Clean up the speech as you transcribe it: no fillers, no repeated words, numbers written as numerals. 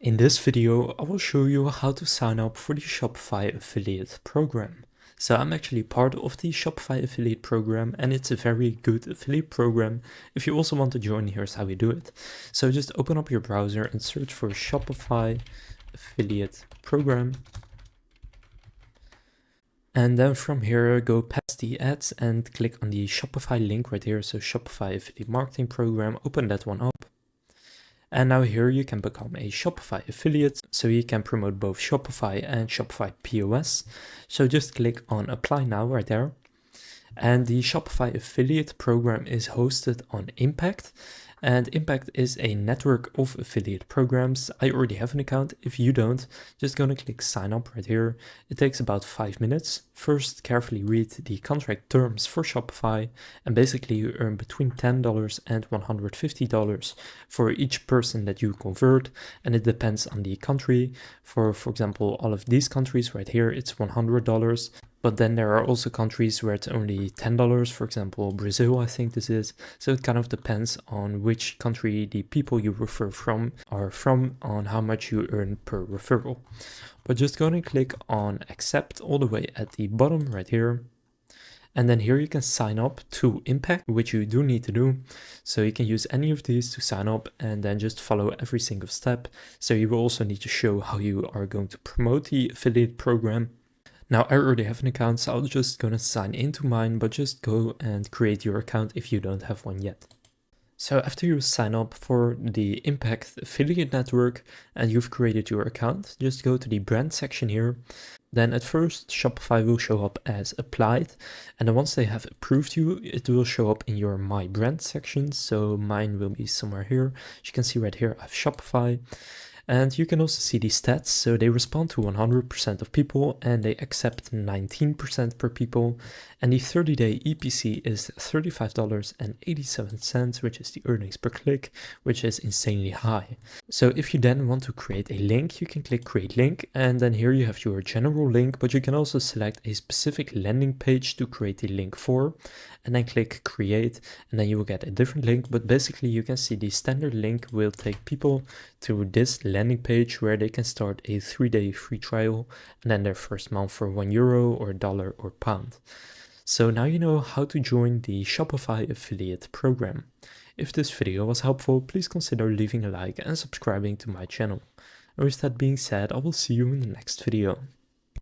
In this video, I will show you how to sign up for the Shopify affiliate program. So I'm actually part of the Shopify affiliate program, and it's a very good affiliate program. If you also want to join, here's how you do it. So just open up your browser and search for Shopify affiliate program. And then from here, go past the ads and click on the Shopify link right here. So Shopify affiliate marketing program, open that one up. And now here you can become a Shopify affiliate, so you can promote both Shopify and Shopify POS. So just click on apply now right there. And the Shopify affiliate program is hosted on Impact. And Impact is a network of affiliate programs. I already have an account. If you don't, just gonna click sign up right here. It takes about 5 minutes. First, carefully read the contract terms for Shopify, and basically you earn between $10 and $150 for each person that you convert, and it depends on the country. For example, all of these countries right here, it's $100. But then there are also countries where it's only $10, for example, Brazil, I think this is. So it kind of depends on which country the people you refer from are from, on how much you earn per referral. But just go and click on accept all the way at the bottom right here. And then here you can sign up to Impact, which you do need to do. So you can use any of these to sign up and then just follow every single step. So you will also need to show how you are going to promote the affiliate program. Now I already have an account, so I'm just gonna sign into mine, but just go and create your account if you don't have one yet. So after you sign up for the Impact affiliate network and you've created your account, just go to the brand section here. Then at first Shopify will show up as applied, and then once they have approved you, it will show up in your My Brand section. So mine will be somewhere here. As you can see right here, I have Shopify. And you can also see the stats, so they respond to 100% of people and they accept 19% per people. And the 30-day EPC is $35.87, which is the earnings per click, which is insanely high. So if you then want to create a link, you can click create link, and then here you have your general link, but you can also select a specific landing page to create a link for, and then click create, and then you will get a different link. But basically you can see the standard link will take people to this landing page where they can start a 3-day free trial and then their first month for €1 or $1 or pound. So now you know how to join the Shopify affiliate program. If this video was helpful, please consider leaving a like and subscribing to my channel. And with that being said, I will see you in the next video.